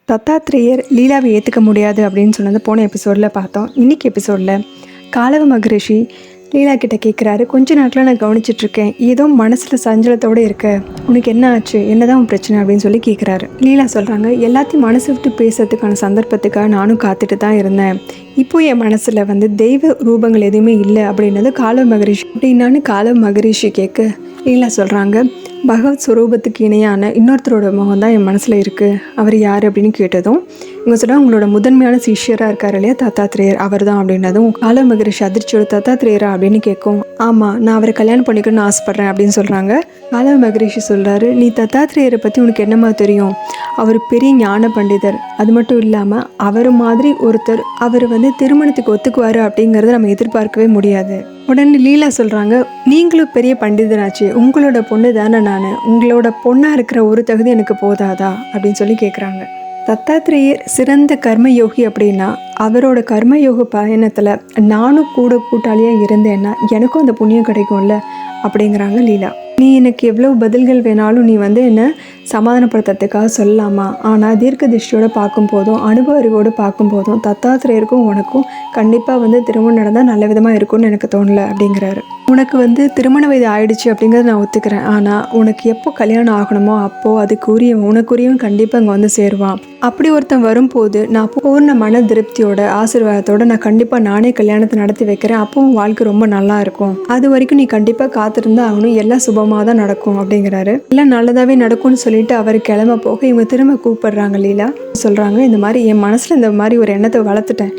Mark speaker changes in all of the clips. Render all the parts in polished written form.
Speaker 1: தத்தாத்ரேயர் லீலாவை ஏற்றுக்க முடியாது அப்படின்னு சொன்னது போன எபிசோடில் பார்த்தோம். இன்றைக்கி எபிசோடில் காலவ மகரிஷி லீலா கிட்ட கேட்குறாரு, கொஞ்ச நாட்களாக நான் கவனிச்சிட்ருக்கேன், ஏதோ மனசில் சஞ்சலத்தோடு இருக்க, உனக்கு என்ன ஆச்சு, என்னதான் உன் பிரச்சனை அப்படின்னு சொல்லி கேட்குறாரு. லீலா சொல்கிறாங்க, எல்லாத்தையும் மனசு விட்டு பேசுறதுக்கான சந்தர்ப்பத்துக்காக நானும் காத்துட்டு தான் இருந்தேன். இப்போ என் மனசில் தெய்வ ரூபங்கள் எதுவுமே இல்லை அப்படின்னது காலவ மகரிஷி அப்படின்னான்னு காலவ மகரிஷி கேட்க லீலா சொல்கிறாங்க, பகவத் ஸ்வரூபத்துக்கு இணையான இன்னொருத்தரோட முகம் தான் என் மனசில் இருக்குது. அவர் யார் அப்படின்னு கேட்டதும் இவங்க சொன்னால் உங்களோட முதன்மையான சிஷ்யராக இருக்கார் இல்லையா தத்தாத்ரேயர், அவர் தான் அப்படின்னதும் காலவ மகரிஷி அதிர்ச்சியோட தத்தாத்ரேயரா அப்படின்னு கேட்கும். ஆமாம், நான் அவரை கல்யாணம் பண்ணிக்கணும்னு ஆசைப்பட்றேன் அப்படின்னு சொல்கிறாங்க. காலவ மகரிஷி சொல்கிறாரு, நீ தத்தாத்ரேயரை பற்றி உனக்கு என்னமா தெரியும், அவர் பெரிய ஞான பண்டிதர், அது மட்டும் இல்லாமல் அவர் மாதிரி ஒருத்தர் அவர் திருமணத்துக்கு ஒத்துக்குவார் அப்படிங்கிறத நம்ம எதிர்பார்க்கவே முடியாது. உடனே லீலா சொல்கிறாங்க, நீங்களும் பெரிய பண்டிதராச்சு, உங்களோட பொண்ணு தானே நான், உங்களோட பொண்ணாக இருக்கிற ஒரு தகுதி எனக்கு போதாதா அப்படின்னு சொல்லி கேட்குறாங்க. தத்தாத்ரேயர் சிறந்த கர்மயோகி அப்படின்னா அவரோட கர்மயோக பயணத்தில் நானும் கூட கூட்டாளியாக இருந்தேன்னா எனக்கும் அந்த புண்ணியம் கிடைக்கும்ல அப்படிங்கிறாங்க லீலா. நீ எனக்கு எவ்வளோ பதில்கள் வேணாலும் நீ என்னை சமாதானப்படுத்துறதுக்காக சொல்லலாமா, ஆனால் தீர்க்க திருஷ்டியோடு பார்க்கும் போதும் அனுபவ அறிவோடு பார்க்கும் போதும் தத்தாத்ரேயருக்கும் உனக்கும் கண்டிப்பாக திருமணம் நடந்தால் நல்ல விதமாக இருக்கும்னு எனக்கு தோணலை அப்படிங்கிறாரு. உனக்கு திருமண வயது ஆயிடுச்சு அப்படிங்கிறத நான் ஒத்துக்கிறேன், ஆனால் உனக்கு எப்போ கல்யாணம் ஆகணுமோ அப்போது அதுக்குரிய உனக்குரியவன் கண்டிப்பாக இங்கே சேருவான். அப்படி ஒருத்தன் வரும்போது நான் பூர்ண மன திருப்தியோட ஆசீர்வாதத்தோடு நான் கண்டிப்பாக நானே கல்யாணத்தை நடத்தி வைக்கிறேன், அப்போவும் வாழ்க்கை ரொம்ப நல்லா இருக்கும். அது வரைக்கும் நீ கண்டிப்பாக காத்திருந்தா ஆகணும், எல்லாம் சுபமாக தான் நடக்கும் அப்படிங்கிறாரு. எல்லாம் நல்லதாகவே நடக்கும்னு சொல்லிட்டு அவர் கிளம்ப போக இவங்க திரும்ப கூப்பிடுறாங்க. லீலா சொல்கிறாங்க, இந்த மாதிரி என் மனசில் இந்த மாதிரி ஒரு எண்ணத்தை வளர்த்துட்டேன்,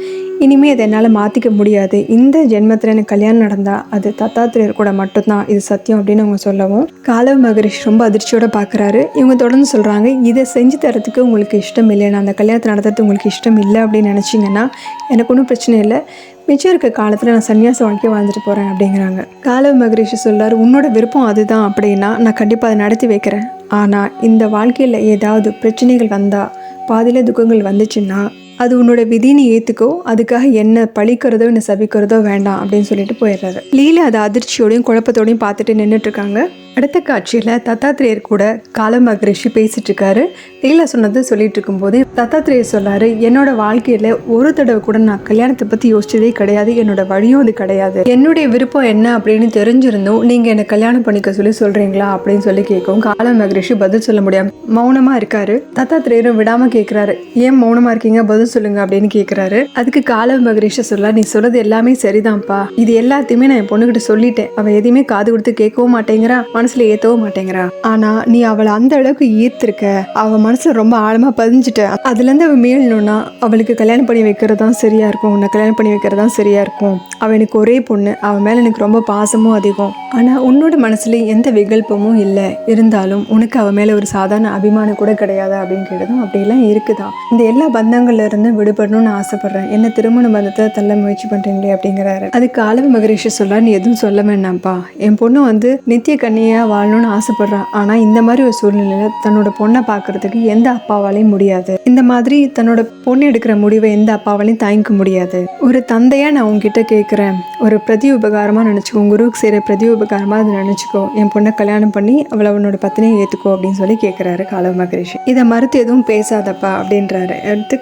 Speaker 1: இனிமேல் அதை என்னால் மாற்றிக்க முடியாது, இந்த ஜென்மத்தில் எனக்கு கல்யாணம் நடந்தால் அது தத்தாத்ரேயர் கூட மட்டும்தான், இது சத்தியம் அப்படின்னு அவங்க சொல்லவும் காலவ மகரிஷி ரொம்ப அதிர்ச்சியோடு பார்க்குறாரு. இவங்க தொடர்ந்து சொல்கிறாங்க, இதை செஞ்சு தரத்துக்கு உங்களுக்கு இஷ்டம் இல்லை, நான் அந்த கல்யாணத்தை நடத்துறது உங்களுக்கு இஷ்டம் இல்லை அப்படின்னு நினச்சிங்கன்னா எனக்கு ஒன்றும் பிரச்சனை இல்லை, மிச்சம் இருக்க காலத்தில் நான் சன்னியாச வாழ்க்கையை வாழ்ந்துட்டு போகிறேன் அப்படிங்கிறாங்க. காலவ மகரிஷி சொல்கிறார், உன்னோட விருப்பம் அதுதான் அப்படின்னா நான் கண்டிப்பாக அதை நடத்தி வைக்கிறேன், ஆனால் இந்த வாழ்க்கையில் ஏதாவது பிரச்சனைகள் வந்தால், பாதியில் துக்கங்கள் வந்துச்சுன்னா அது உன்னோட விதின்னு ஏற்றுக்கோ, அதுக்காக என்ன பழிக்கிறதோ என்ன சபிக்கிறதோ வேண்டாம் அப்படின்னு சொல்லிட்டு போயிடுறாரு. லீலா அதை அதிர்ச்சியோடையும் குழப்பத்தோடையும் பார்த்துட்டு நின்றுட்டுருக்காங்க. அடுத்த காட்சியில் தத்தாத்ரேயர் கூட காலவ மகரிஷி பேசிகிட்டு இருக்காரு. லீலா சொன்னது சொல்லிட்டு இருக்கும்போது தத்தாத்ரேயர் சொல்கிறாரு, என்னோட வாழ்க்கையில் ஒரு தடவை கூட நான் கல்யாணத்தை பற்றி யோசிச்சதே கிடையாது, என்னோட வழியும் அது கிடையாது, என்னுடைய விருப்பம் என்ன அப்படின்னு தெரிஞ்சிருந்தோம் நீங்கள் என்னை கல்யாணம் பண்ணிக்க சொல்கிறீங்களா அப்படின்னு சொல்லி கேட்கும். காலவ மகரிஷி பதில் சொல்ல முடியாமல் மௌனமாக இருக்காரு. தத்தாத்ரேயரும் விடாமல் கேட்குறாரு, ஏன் மௌனமாக இருக்கீங்க, பதில் சொல்லுங்க அப்படின்னு கேட்குறாரு. அதுக்கு காலவ மகரிஷி சொல்ல, நீ சொல்றது எல்லாமே சரிதான்ப்பா, இது எல்லாத்தையுமே நான் என் பொண்ணுகிட்ட சொல்லிட்டேன், அவள் எதையுமே காது கொடுத்து கேட்கவும் மாட்டேங்கிறா, மனசுல ஏத்தவும் மாட்டேங்கிறா, ஆனா நீ அவளை அந்த அளவுக்கு ஈர்த்திருக்க, அவ மனசுல ரொம்ப ஆழமா பதிஞ்சுட்ட, அதுல இருந்து அவ மீளணும்னா அவளுக்கு கல்யாணம் பண்ணி வைக்கிறது தான் சரியா இருக்கும், உன்னை கல்யாணம் பண்ணி வைக்கிறது தான் சரியா இருக்கும், அவ எனக்கு ஒரே பொண்ணு, அவன் மேல எனக்கு ரொம்ப பாசமும் அதிகம், ஆனா உன்னோட மனசுல எந்த விகல்பமும் இல்லை, இருந்தாலும் உனக்கு அவ மேல ஒரு சாதாரண அபிமானம் கூட கிடையாது அப்படின்னு கேட்டதும் அப்படியெல்லாம் இருக்குதான், இந்த எல்லா பந்தங்கள்ல இருந்து விடுபடணும்னு ஆசைப்படுறேன், என்ன திருமண பந்தத்தை தள்ள முயற்சி பண்றீங்களே அப்படிங்கிறாரு. அதுக்கு காலவ மகரிஷி சொல்ல, நீ எதுவும் சொல்ல வேண்டாம்ப்பா, என் பொண்ணு நித்திய கன்னியா வாழணும்னு ஆசைப்படுறான், ஆனா இந்த மாதிரி ஒரு சூழ்நிலையில தன்னோட பொண்ணை பார்க்கறதுக்கு எந்த அப்பாவாலையும் முடியாது, இந்த மாதிரி தன்னோட பொண்ணு எடுக்கிற முடிவை எந்த அப்பாவாலையும் தாங்கிக்க முடியாது, ஒரு தந்தையா நான் உங்ககிட்ட கேட்குறேன், ஒரு பிரதி உபகாரமா நினைச்சுக்கோ, குருவுக்கு செய்யற பிரதி உபகாரமா அதை நினைச்சுக்கோ, என் பொண்ணை கல்யாணம் பண்ணி அவளை உன்னோட பத்தினியை ஏத்துக்கோ அப்படின்னு சொல்லி கேட்கிறாரு காலவ மகரிஷி. இதை மறுத்து எதுவும் பேசாதப்பா அப்படின்றாரு.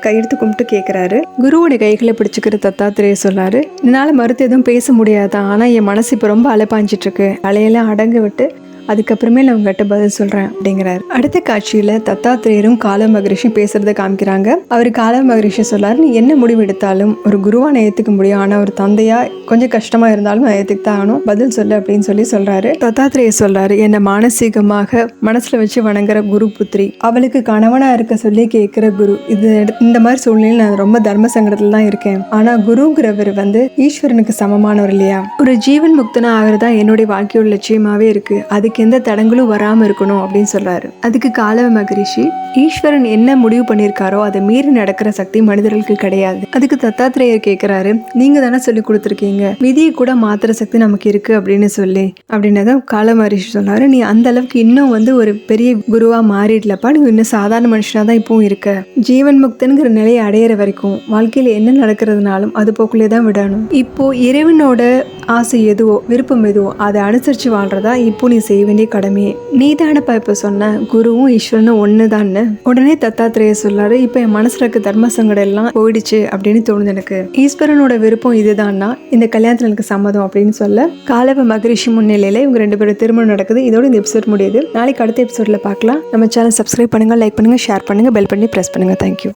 Speaker 1: கையெடுத்து கும்பிட்டு கேட்கிறாரு. குருவோட கைகளை பிடிச்சிக்கிற தத்தாத்ரேயர் சொல்றாரு, என்னால மறுத்து எதுவும் பேச முடியாதான், ஆனா என் மனசு இப்ப ரொம்ப அலைப்பாஞ்சிட்டு இருக்கு, அலையெல்லாம் அடங்க விட்டு அதுக்கப்புறமே நான் உங்ககிட்ட பதில் சொல்றேன் அப்படிங்கிறாரு. அடுத்த காட்சியில தத்தாத்ரேயரும் காலவ மகரிஷி பேசுறத காமிக்கிறாங்க. அவர் காலவ மகரிஷி சொல்லாரு, நீ என்ன முடிவு எடுத்தாலும் ஒரு குருவா நான் ஏத்துக்க முடியும், ஆனா ஒரு தந்தையா கொஞ்சம் கஷ்டமா இருந்தாலும் நான் ஏத்துக்கிதான் ஆகணும், பதில் சொல்லு அப்படின்னு சொல்லி சொல்றாரு. தத்தாத்ரேயர் சொல்றாரு, என்னை மானசீகமாக மனசுல வச்சு வணங்குற குரு புத்திரி, அவளுக்கு கணவனா இருக்க சொல்லி கேட்கிற குரு, இந்த மாதிரி சூழ்நிலையில் நான் ரொம்ப தர்ம சங்கடத்துல தான் இருக்கேன், ஆனா குருங்கிறவர் ஈஸ்வரனுக்கு சமமானவர் இல்லையா, ஒரு ஜீவன் முக்தனா ஆகிறதா என்னுடைய வாழ்க்கையோட லட்சியமாவே இருக்கு, அதுக்கு எந்த தடங்களும் வராம இருக்கணும் அப்படின்னு சொல்றாரு. அதுக்கு காலவ மகரிஷி, ஈஸ்வரன் என்ன முடிவு பண்ணிருக்காரோ அதை மீறி நடக்கிற சக்தி மனிதர்களுக்கு கிடையாது. அதுக்கு தத்தாத்ரேயர் கேட்கிறாரு, நீங்க தானே சொல்லி கொடுத்துருக்கீங்க, விதியை கூட மாத்திர சக்தி நமக்கு இருக்கு அப்படின்னு சொல்லி, அப்படின்னதான் காலவ மகரிஷி சொன்னாரு, நீ அந்த அளவுக்கு இன்னும் ஒரு பெரிய குருவா மாறிடலப்பா, நீ இன்னும் சாதாரண மனுஷனா தான் இப்பவும் இருக்க, ஜீவன் முக்தனுங்கிற நிலையை அடையிற வரைக்கும் வாழ்க்கையில என்ன நடக்கிறதுனாலும் அது போக்குள்ளே தான் விடணும், இப்போ இறைவனோட ஆசை எதுவோ விருப்பம் எதுவோ அதை அனுசரிச்சு வாழ்றதா இப்போ நீ செய்வ வேண்டிய கடமை. நீதானப்பா இப்போ சொன்ன குருவும் ஈஸ்வரனும் ஒன்று தான்னு. உடனே தத்தாத்திரேய சொல்லாரு, இப்போ என் மனசில் இருக்க தர்ம சங்கடம் எல்லாம் போயிடுச்சு அப்படின்னு தோணுது எனக்கு. ஈஸ்வரனோட விருப்பம் இதுதான்னா இந்த கல்யாணத்தில் எனக்கு சம்மதம் அப்படின்னு சொல்ல காலவ மகரிஷி முன்னிலையில் இவங்க 2 பேரும் திருமணம் நடக்குது. இதோட இந்த எபிசோட் முடியுது. நாளைக்கு அடுத்த எபிசோடில் பார்க்கலாம். நம்ம சேனல் சப்ஸ்கிரைப் பண்ணுங்கள், லைக் பண்ணுங்கள், ஷேர் பண்ணுங்கள், பெல் பண்ணி ப்ரெஸ் பண்ணுங்கள். தேங்க்யூ.